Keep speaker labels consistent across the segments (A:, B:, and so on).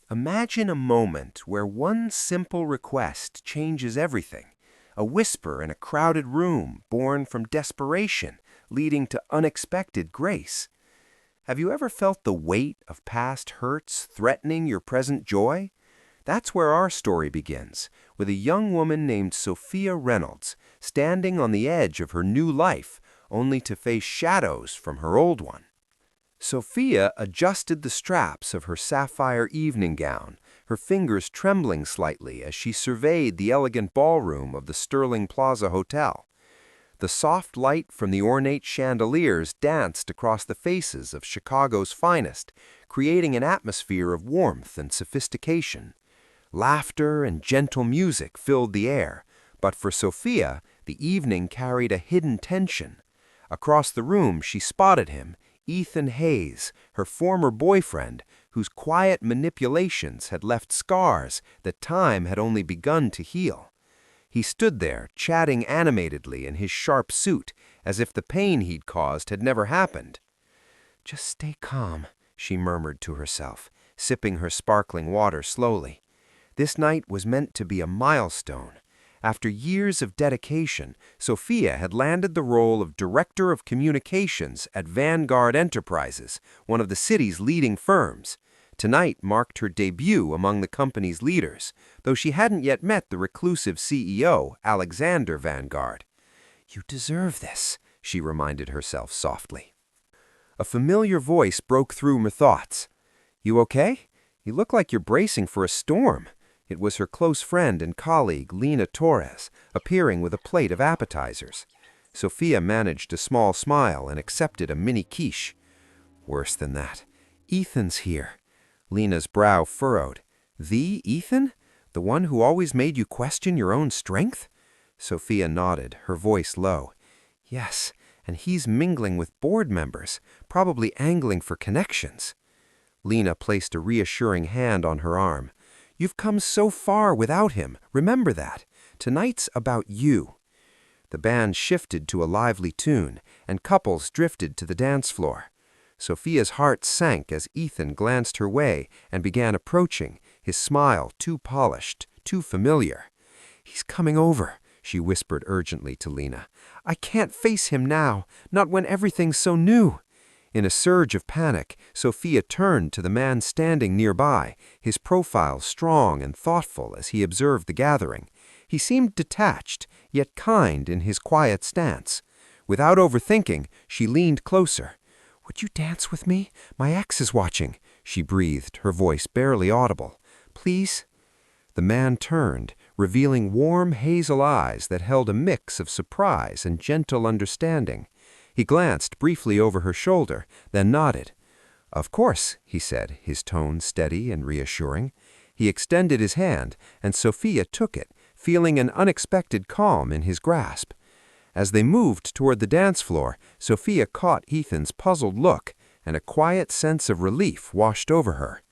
A: Imagine a moment where one simple request changes everything. A whisper in a crowded room, born from desperation, leading to unexpected grace. Have you ever felt the weight of past hurts threatening your present joy? That's where our story begins, with a young woman named Sophia Reynolds, standing on the edge of her new life, only to face shadows from her old one. Sophia adjusted the straps of her sapphire evening gown, her fingers trembling slightly as she surveyed the elegant ballroom of the Sterling Plaza Hotel. The soft light from the ornate chandeliers danced across the faces of Chicago's finest, creating an atmosphere of warmth and sophistication. Laughter and gentle music filled the air, but for Sophia, the evening carried a hidden tension. Across the room she spotted him, Ethan Hayes, her former boyfriend, whose quiet manipulations had left scars that time had only begun to heal. He stood there, chatting animatedly in his sharp suit, as if the pain he'd caused had never happened. "Just stay calm," she murmured to herself, sipping her sparkling water slowly. This night was meant to be a milestone. After years of dedication, Sophia had landed the role of Director of Communications at Vanguard Enterprises, one of the city's leading firms. Tonight marked her debut among the company's leaders, though she hadn't yet met the reclusive CEO, Alexander Vanguard. "You deserve this," she reminded herself softly. A familiar voice broke through her thoughts. "You okay? You look like you're bracing for a storm." It was her close friend and colleague, Lena Torres, appearing with a plate of appetizers. Sophia managed a small smile and accepted a mini quiche. "Worse than that. Ethan's here." Lena's brow furrowed. "The Ethan? The one who always made you question your own strength?" Sophia nodded, her voice low. "Yes, and he's mingling with board members, probably angling for connections." Lena placed a reassuring hand on her arm. "You've come so far without him. Remember that. Tonight's about you." The band shifted to a lively tune, and couples drifted to the dance floor. Sophia's heart sank as Ethan glanced her way and began approaching, his smile too polished, too familiar. "He's coming over," she whispered urgently to Lena. "I can't face him now, not when everything's so new." In a surge of panic, Sophia turned to the man standing nearby, his profile strong and thoughtful as he observed the gathering. He seemed detached, yet kind in his quiet stance. Without overthinking, she leaned closer. "Would you dance with me? My ex is watching," she breathed, her voice barely audible. "Please?" The man turned, revealing warm hazel eyes that held a mix of surprise and gentle understanding. He glanced briefly over her shoulder, then nodded. "Of course," he said, his tone steady and reassuring. He extended his hand, and Sophia took it, feeling an unexpected calm in his grasp. As they moved toward the dance floor, Sophia caught Ethan's puzzled look, and a quiet sense of relief washed over her.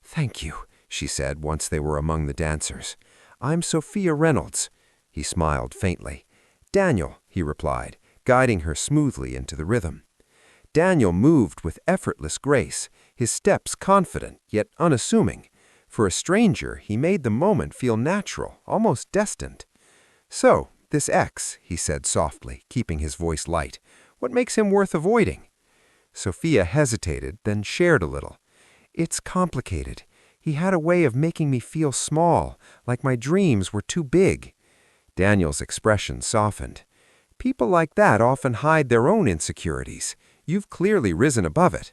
A: "Thank you," she said once they were among the dancers. "I'm Sophia Reynolds." He smiled faintly. "Daniel," he replied, guiding her smoothly into the rhythm. Daniel moved with effortless grace, his steps confident yet unassuming. For a stranger, he made the moment feel natural, almost destined. "So, this ex," he said softly, keeping his voice light. "What makes him worth avoiding?" Sophia hesitated, then shared a little. "It's complicated. He had a way of making me feel small, like my dreams were too big." Daniel's expression softened. "People like that often hide their own insecurities. You've clearly risen above it."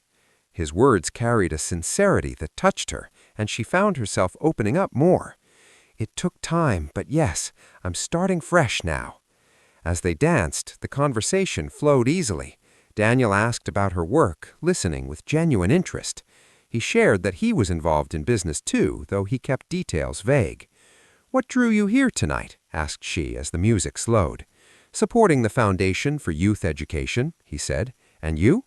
A: His words carried a sincerity that touched her, and she found herself opening up more. "It took time, but yes, I'm starting fresh now." As they danced, the conversation flowed easily. Daniel asked about her work, listening with genuine interest. He shared that he was involved in business too, though he kept details vague. "What drew you here tonight?" asked she as the music slowed. "Supporting the Foundation for Youth Education," he said. "And you?"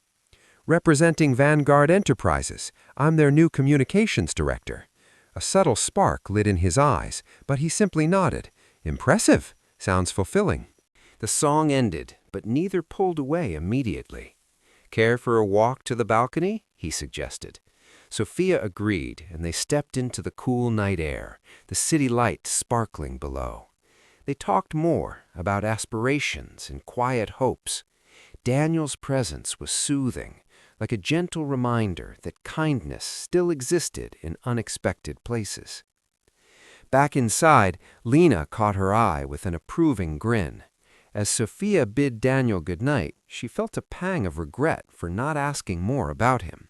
A: "Representing Vanguard Enterprises. I'm their new communications director." A subtle spark lit in his eyes, but he simply nodded. "Impressive. Sounds fulfilling." The song ended, but neither pulled away immediately. "Care for a walk to the balcony?" he suggested. Sophia agreed, and they stepped into the cool night air, the city light sparkling below. They talked more about aspirations and quiet hopes. Daniel's presence was soothing, like a gentle reminder that kindness still existed in unexpected places. Back inside, Lena caught her eye with an approving grin. As Sophia bid Daniel goodnight, she felt a pang of regret for not asking more about him.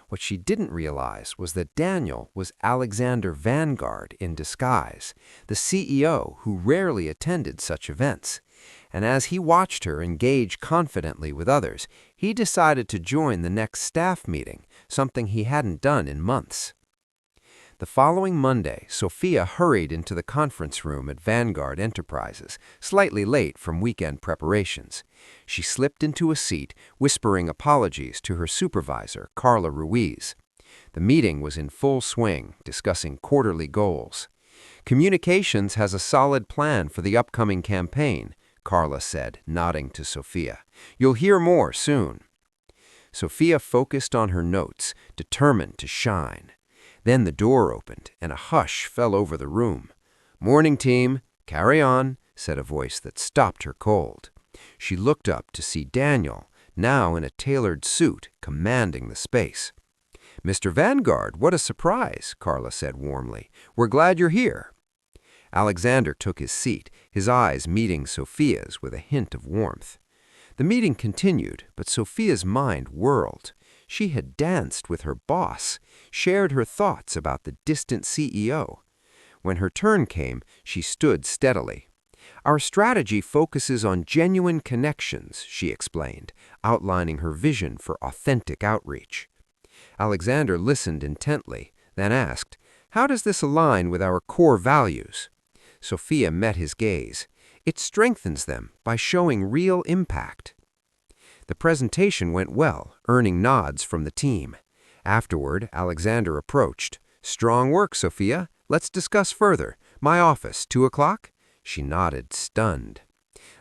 A: What she didn't realize was that Daniel was Alexander Vanguard in disguise, the CEO who rarely attended such events. And as he watched her engage confidently with others, he decided to join the next staff meeting, something he hadn't done in months. The following Monday, Sophia hurried into the conference room at Vanguard Enterprises, slightly late from weekend preparations. She slipped into a seat, whispering apologies to her supervisor, Carla Ruiz. The meeting was in full swing, discussing quarterly goals. "Communications has a solid plan for the upcoming campaign," Carla said, nodding to Sophia. "You'll hear more soon." Sophia focused on her notes, determined to shine. Then the door opened, and a hush fell over the room. "Morning, team. Carry on," said a voice that stopped her cold. She looked up to see Daniel, now in a tailored suit, commanding the space. "Mr. Vanguard, what a surprise," Carla said warmly. "We're glad you're here." Alexander took his seat, his eyes meeting Sophia's with a hint of warmth. The meeting continued, but Sophia's mind whirled. She had danced with her boss, shared her thoughts about the distant CEO. When her turn came, she stood steadily. "Our strategy focuses on genuine connections," she explained, outlining her vision for authentic outreach. Alexander listened intently, then asked, "How does this align with our core values?" Sophia met his gaze. "It strengthens them by showing real impact." The presentation went well, earning nods from the team. Afterward, Alexander approached. "Strong work, Sophia. Let's discuss further. My office, 2 o'clock?" She nodded, stunned.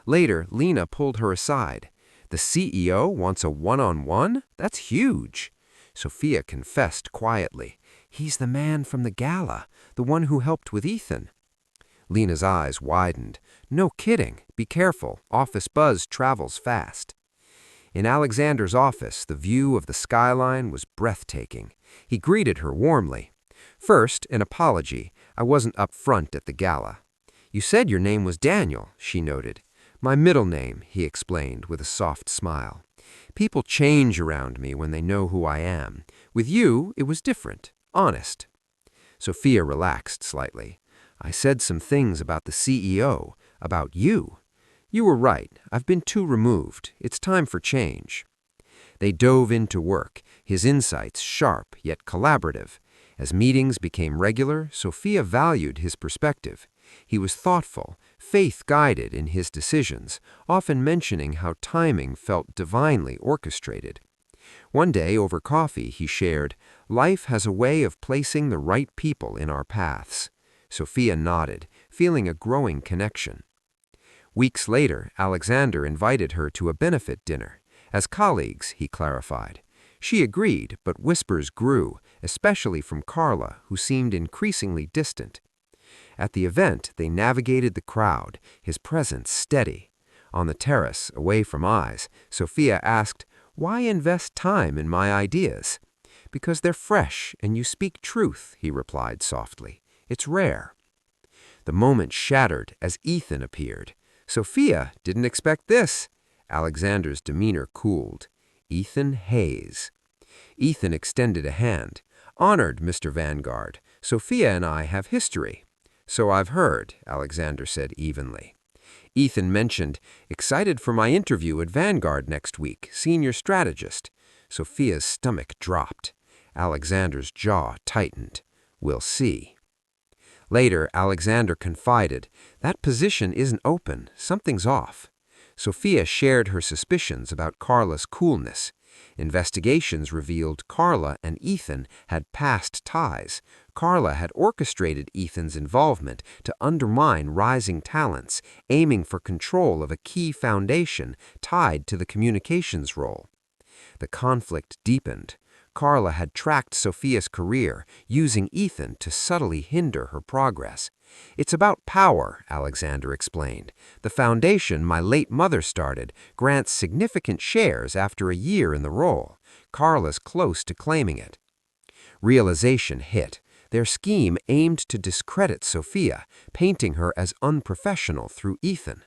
A: Later, Lena pulled her aside. "The CEO wants a one-on-one? That's huge." Sophia confessed quietly. "He's the man from the gala, the one who helped with Ethan." Lena's eyes widened. "No kidding. Be careful. Office buzz travels fast." In Alexander's office, the view of the skyline was breathtaking. He greeted her warmly. "First, an apology. I wasn't up front at the gala." "You said your name was Daniel," she noted. "My middle name," he explained with a soft smile. "People change around me when they know who I am. With you, it was different, honest." Sophia relaxed slightly. "I said some things about the CEO, about you." "You were right. I've been too removed. It's time for change." They dove into work, his insights sharp yet collaborative. As meetings became regular, Sophia valued his perspective. He was thoughtful, faith-guided in his decisions, often mentioning how timing felt divinely orchestrated. One day, over coffee, he shared, "Life has a way of placing the right people in our paths." Sophia nodded, feeling a growing connection. Weeks later, Alexander invited her to a benefit dinner. As colleagues, he clarified. She agreed, but whispers grew, especially from Carla, who seemed increasingly distant. At the event, they navigated the crowd, his presence steady. On the terrace, away from eyes, Sophia asked, "Why invest time in my ideas?" "Because they're fresh and you speak truth," he replied softly. "It's rare." The moment shattered as Ethan appeared. "Sophia, didn't expect this." Alexander's demeanor cooled. "Ethan Hayes." Ethan extended a hand. "Honored, Mr. Vanguard. Sophia and I have history." "So I've heard," Alexander said evenly. Ethan mentioned, "Excited for my interview at Vanguard next week, senior strategist." Sophia's stomach dropped. Alexander's jaw tightened. "We'll see." Later, Alexander confided, "That position isn't open. Something's off." Sophia shared her suspicions about Carla's coolness. Investigations revealed Carla and Ethan had past ties. Carla had orchestrated Ethan's involvement to undermine rising talents, aiming for control of a key foundation tied to the communications role. The conflict deepened. Carla had tracked Sophia's career, using Ethan to subtly hinder her progress. "It's about power," Alexander explained. "The foundation my late mother started grants significant shares after a year in the role. Carla's close to claiming it." Realization hit. Their scheme aimed to discredit Sophia, painting her as unprofessional through Ethan.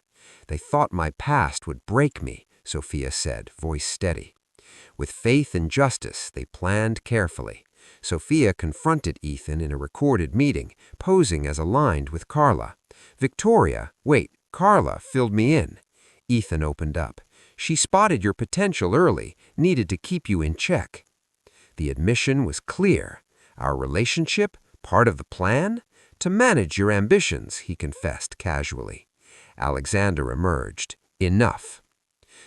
A: "They thought my past would break me," Sophia said, voice steady. With faith and justice, they planned carefully. Sophia confronted Ethan in a recorded meeting, posing as aligned with Carla. Carla filled me in." Ethan opened up. "She spotted your potential early, needed to keep you in check." The admission was clear. "Our relationship, part of the plan? To manage your ambitions," he confessed casually. Alexander emerged. "Enough."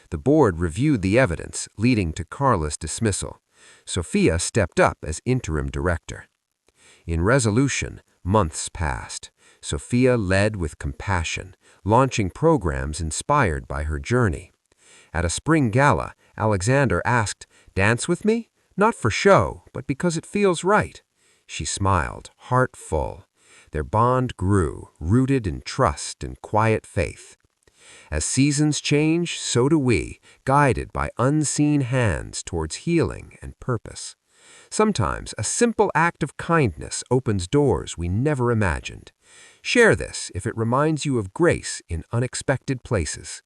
A: The board reviewed the evidence, leading to Carla's dismissal. Sophia stepped up as interim director. In resolution, months passed. Sophia led with compassion, launching programs inspired by her journey. At a spring gala, Alexander asked, "Dance with me? Not for show, but because it feels right." She smiled, heart full. Their bond grew, rooted in trust and quiet faith. As seasons change, so do we, guided by unseen hands towards healing and purpose. Sometimes a simple act of kindness opens doors we never imagined. Share this if it reminds you of grace in unexpected places.